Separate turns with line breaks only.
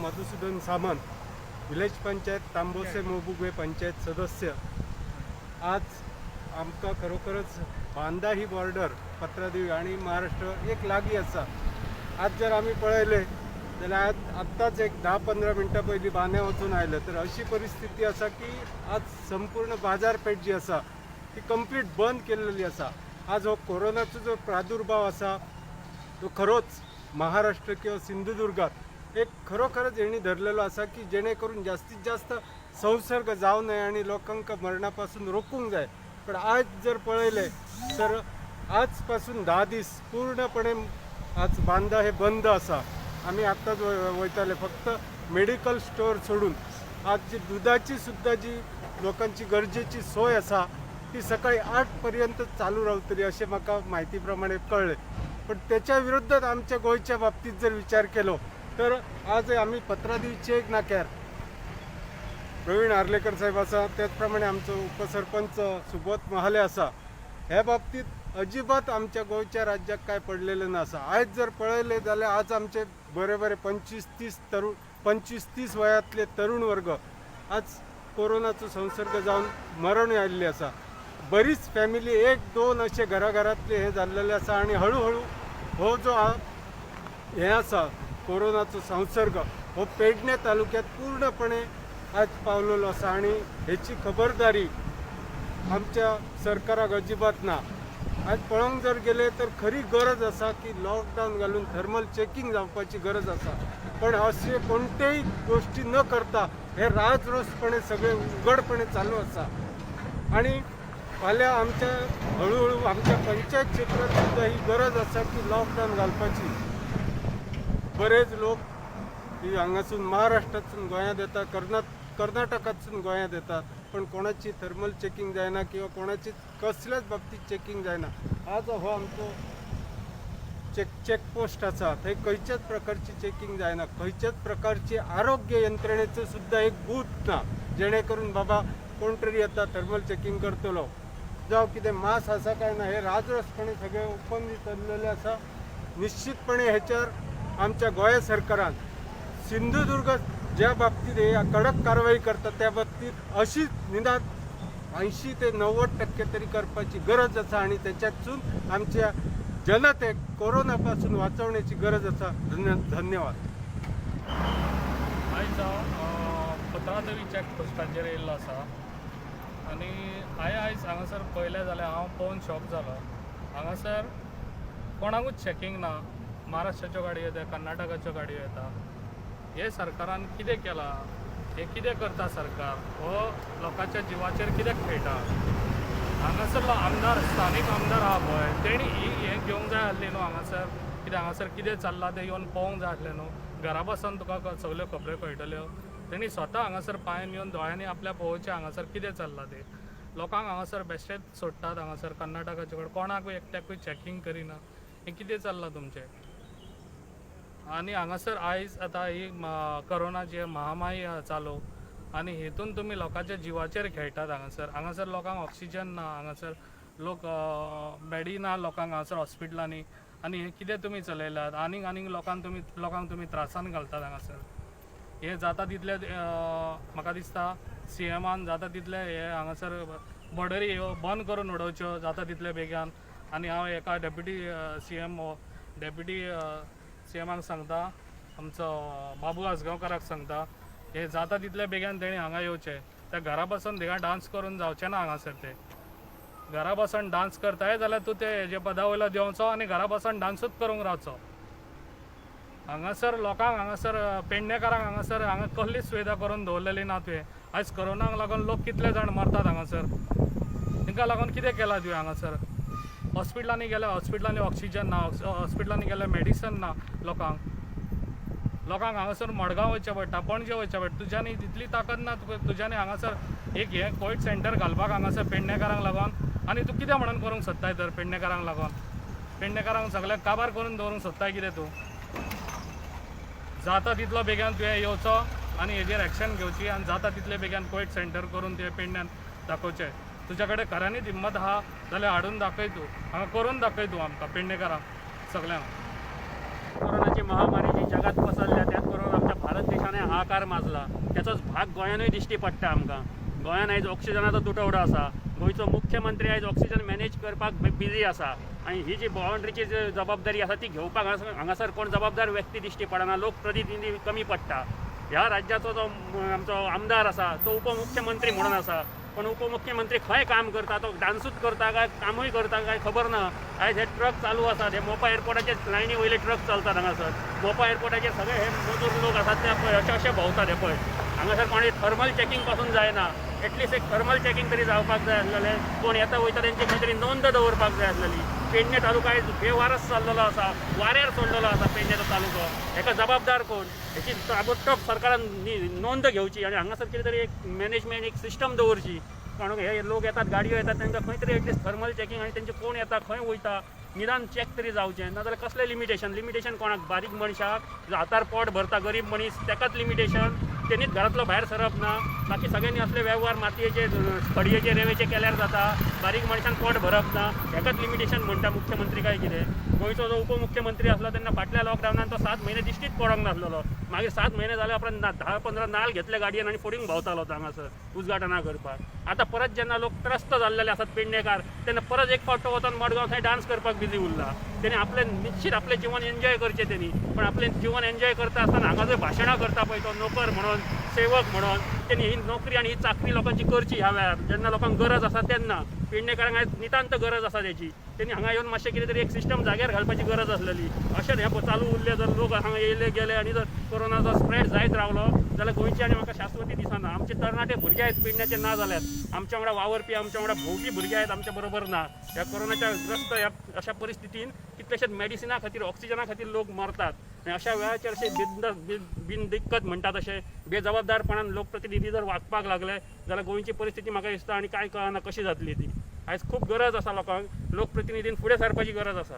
Madhusudan Samant, village panchayat तांबोसे मोबुगवे panchayat सदस्य. आज आमकां खरोखरच बांदा ही बॉर्डर पत्रादेवी आणि महाराष्ट्र एक लागीं आसा. आज जर आमी पळयलें जाल्यार आत्ताच एक 10-15 मिनटां पयलीं बांद्या वचून आयले, तर अशी परिस्थिती आसा की आज संपूर्ण बाजारपेठ जी आसा ती कंप्लीट बंद केलेली आसा. आज हो कोरोनाचो जो प्रादुर्भाव आसा तो खरोच महाराष्ट्र किंवा सिंधुदुर्गात एक खरोखरच हेणी धरलेलो आसा की जेणे करून जास्तीत जास्त संसर्ग जाऊ नये आणि लोकांक मरणापासून रोखूंक जाय. पण आज जर पळयले तर आजपासून 10 दीस पूर्णपणे आज बांदा हे बंद आसा. आम्ही आत्ताच वयताले, फक्त मेडिकल स्टोर सोडून आज जी दुधाची सुद्धा जी लोकांची गरजेची सोय आसा ती सकाळी 8 पर्यंत चालू रावतली असे म्हाका माहिती प्रमाणे कळले. पण त्याच्या विरोधात आमच्या गोयच्या बाबतीत जर विचार केलो तर आज आम्ही पत्रादेवीचे एक नाक्यार प्रवीण आर्लेकर साहेब आसा, त्याचप्रमाणे आमचो उपसरपंच सुबोध महाले आसा. ह्या बाबतीत अजिबात आमच्या गोयच्या राज्यात काय पडलेलं नसा. आज जर पळयले जाल्यार आज आमचे बरे बरे 25-30 वयातले तरुण वर्ग आज कोरोनाचो संसर्ग जावन मरण आयिल्ले आसा. बरीच फॅमिली 1-2 असे घराघरातले हे जाल्लेले आसा आणि हळूहळू हो जो हे आसा कोरोनाचो संसर्ग हो पेडणे तालुक्यात पूर्णपणे आज पावलेलो आसा आणि हेची खबरदारी आमच्या सरकाराक अजिबात ना. आज पळोवंक जर गेले तर खरी गरज आसा की लॉकडाऊन घालून थर्मल चेकिंग जावपाची गरज आसा. पण असे कोणतेही गोष्टी न करता हे राजरोसपणे सगळे उघडपणे चालू आसा. आणि फाल्यां आमच्या हळूहळू आमच्या पंचायत क्षेत्रात सुद्धा ही गरज आसा की लॉकडाऊन घालपाची. बरेच लोक हांगासून महाराष्ट्रातून गोंयांत येतात, कर्नाटकातसून गोंयांत येतात, पण कोणाची थर्मल चेकिंग जायना किंवा कोणाची कसल्याच बाबतीत चेकिंग जायना. आज हो आमचो चेकपोस्ट आसा थंय खंयच्याच प्रकारची चेकिंग जायना, खंयच्याच प्रकारची आरोग्य यंत्रणेचं सुद्धा एक बूथ ना जेणे करून बाबा कोण तरी येता थर्मल चेकिंग करतलो जावं कितें मास आसा काय ना. हे राजरोसपणे सगळे ओपन चल्लेले आसा. निश्चितपणे हेच्यावर आमच्या गोंय सरकारान सिंधुदुर्ग ज्या बाबतीत हे कडक कारवाई करता त्या बाबतीत अशीच निदान 80 ते 90% तरी करपाची गरज आसा आणि त्याच्यातून आमच्या जनतेक कोरोनापासून वाचवण्याची गरज आसा. धन्यवाद.
आयज हांव पत्रादेवी चॅकपोस्टाचेर येयल्लो आसा आनी आयज हांगासर पळयलें जाल्यार हांव पळोवन शॉक जालो. हांगासर कोणाकूच चॅकिंग ना. महाराष्ट्राच्यो गाडयो येता, कर्नाटकाच्यो गाडयो येता. हे सरकारान कितें केलां? हे कितें करता सरकार? हो लोकांच्या जिवाचेर कित्याक खेळटा? हांगासरलो आमदार, स्थानीक आमदार आहा पळय, तेणी हें घेवंक जाय आसलें न्हू हांगासर. कित्याक हांगासर कितें चल्लां तें येवन पळोवंक जाय आसलें न्हू. घरा बसून तुका सगल्यो खबरो कळटल्यो. तेणी स्वता हांगासर पांयान येवन दोळ्यांनी आपल्या पळोवचें हांगासर कितें चल्लां तें. लोकांक हांगासर बेश्टेच सोडटात. हांगासर कर्नाटकाचे कडेन कोणाकूय एकट्याकूय चॅकिंग करिना. हें कितें चल्लां तुमचें? आनी हांगासर आयज आतां ही कोरोनाची महामारी चालू आनी हेतून तुमी लोकांच्या जिवाचेर खेळटात. हांगासर लोकांक ऑक्सिजन ना, हांगासर लोक बेडी ना लोकांक हांगासर हॉस्पिटलांनी. आनी हे कितें तुमी चलयल्यात? आनीक लोकांक तुमी त्रासान घालतात हांगासर. हे जाता तितले म्हाका दिसता CMान जाता तितले हे हांगासर बॉर्डरी बंद करून उडोवच्यो जाता तितले बेगीन. आनी हांव एका डेप्युटी CMाक सांगता, आमचो बाबू आसगांवकाराक सांगता, हे जाता तितले बेगीन तेणी हांगा येवचें. त्या घरा बसून थिंगा डान्स करून जावचें ना हांगासर. ते घरा बसून डान्स करताय जाल्यार तूं ते हेजे पदा वयलो देंवचो आनी घरा बसून डान्सूच करूंक रावचो. हांगासर लोकांक हांगासर पेडणेकारांक हांगा कसलीच सुविधा करून दवरलेली ना तुवें. आयज कोरोनाक लागून लोक कितले जाण मरतात हांगासर. तांकां लागून कितें केलां तुवें हांगासर? हॉस्पिटलांनी गेल्यार हॉस्पिटलांनी ऑक्सिजन ना, हॉस्पिटलांनी गेल्यार मेडिसन ना. लोकांक हांगासर मडगांव वयचें पडटा, पणजे वयचें पडटा. तुज्यांनी तितली ताकद ना तुज्यांनी हांगासर एक हे कोवीड सेंटर घालपाक हांगासर पेडणेकारांक लागून. आनी तूं कितें म्हणून करूंक सोदताय तर पेडणेकारांक लागून? पेडणेकारांक सगळ्याक काबार करून दवरूंक सोदताय कितें तूं? जाता तितलो बेगीन तुवें येवचो आनी हेजेर एक्शन घेवची आनी जाता तितले बेगीन कोवीड सेंटर करून तुवें पेडण्यान दाखोवचें. तुज्या कडेन खऱ्यांनीच हिम्मत आहा जाल्यार हाडून दाखय तूं. हांगा करून दाखय तूं आमकां पेडणेकारांक सगळ्यांक.
कोरोनाची महामारी जी जगात पसरल्या त्यात करून आमच्या भारत देशात प्रशासनाने हाकार माजला त्याचोच भाग गोंयानूय दिश्टी पडटा आमकां. गोंयान आयज ऑक्सिजनाचो तुटवडो आसा. गोंयचो मुख्यमंत्री आयज ऑक्सिजन मॅनेज करपाक बिजी आसा आनी ही जी बाउंड्रीची जबाबदारी आसा ती घेवपाक हांगासर कोण जबाबदार व्यक्ती दिश्टी पडना. लोकप्रतिनिधी कमी पडटा. ह्या राज्याचो जो आमचो आमदार आसा तो उपमुख्यमंत्री म्हणून आसा, पण उपमुख्यमंत्री खंय काम करता, तो डान्सूच करता काय कामूय करता काय खबर ना. आयज हे ट्रक चालू आसात, हे मोपा एअरपोर्टाचे लायनी वयले ट्रक चलतात हांगासर. मोपा एअरपोर्टाचे सगळे हे मजूर लोक आसात ते पळय अशे अशे भोंवतात. हे पळय हांगासर कोणी थर्मल चॅकिंग पासून जायना. एटलिस्ट एक थर्मल चॅकिंग तरी जावपाक जाय आसलेलें. कोण येता वयता तेंची खंय तरी नोंद दवरपाक जाय आसलेली. पेडणे तालुका आयज बेवारस जाल्लो आसा, वाऱ्यार सोडलेलो आसा पेडणेचो तालुको. हेका जबाबदार कोण? हेची ताबडतोब सरकारान नोंद घेवची आनी हांगासर कितें तरी एक मॅनेजमेंट एक सिस्टम दवरची. कारण हे लोक येतात, गाडयो येतात, तांकां खंय तरी एटलिस्ट थर्मल चॅकिंग आनी तेंचे कोण येता खंय वयता निदान चॅक तरी जावचें. नाजाल्यार कसलें लिमिटेशन कोणाक? बारीक मनशाक हातार पोट भरता गरीब मनीस तेकाच लिमिटेशन. तेणीच घरांतलो भायर सरप ना. बाकी सगळ्यांनी असले वेव्हार मातयेचे खडयेचे रेवेचे केल्यार जाता. बारीक मनशान पोट भरप ना हेकाच लिमिटेशन म्हणटा मुख्यमंत्री काय कितें? गोंयचो जो उपमुख्यमंत्री आसलो तेन्ना फाटल्या लॉकडावनान तो 7 म्हयने दिश्टीच पडोंक नासलेलो. मागीर 7 म्हयने जाले उपरांत 10-15 नाल्ल घेतले गाडयेन आनी फोडींग भोंवतालो हांगासर उजगाटना करपाक. आतां परत जेन्ना लोक त्रस्त जाल्लेले आसात पेडणेकार, तेन्ना परत एक फावट वचून मडगांव थंय डान्स करपाक बिजी उरला. तेणी आपलें जीवन एन्जॉय करचें तेणी. पण आपलें जीवन एन्जॉय करता आसतना हांगा जर भाशणां करता पळय तो नोकर म्हणून सेवक म्हणून तेणी ही नोकरी आनी ही चाकरी लोकांची करची ह्या वेळार जेन्ना लोकांक गरज आसा तेन्ना. पेडणेकारांक आयज नितांत गरज आसा तेची. तेणी हांगा येवन मातशें कितें तरी एक सिस्टम जाग्यार घालपाची गरज आसलेली. अशें हें चालू उरलें जर लोक हांगा येयले गेले आनी जर कोरोनाचो स्प्रेड जायत रावलो जाल्यार गोंयची आनी म्हाका शाश्वती दिसना. आमचे तरणाटे भुरगे आहेत पेडण्याचे ना जाल्यात. आमच्या वांगडा वावरपी, आमच्या वांगडा भोंवपी भुरगे आहेत आमच्या बरोबर ना. ह्या कोरोनाच्या ग्रस्त ह्या अशा परिस्थितीन कितलेशेच मेडिसिना खातीर ऑक्सिजना खातीर लोक मरतात. आनी अशा वेळाचेर अशे बिनदिक्कत म्हणटा तशे बेजबाबदारपणान लोकप्रतिनिधी जर वागपाक लागले जाल्यार गोंयची परिस्थिती म्हाका दिसता आनी कांय कळना कशी जातली ती. आयज खूब गरज आसा लोकांक. लोकप्रतिनिधीन फुडें सरपाची गरज आसा.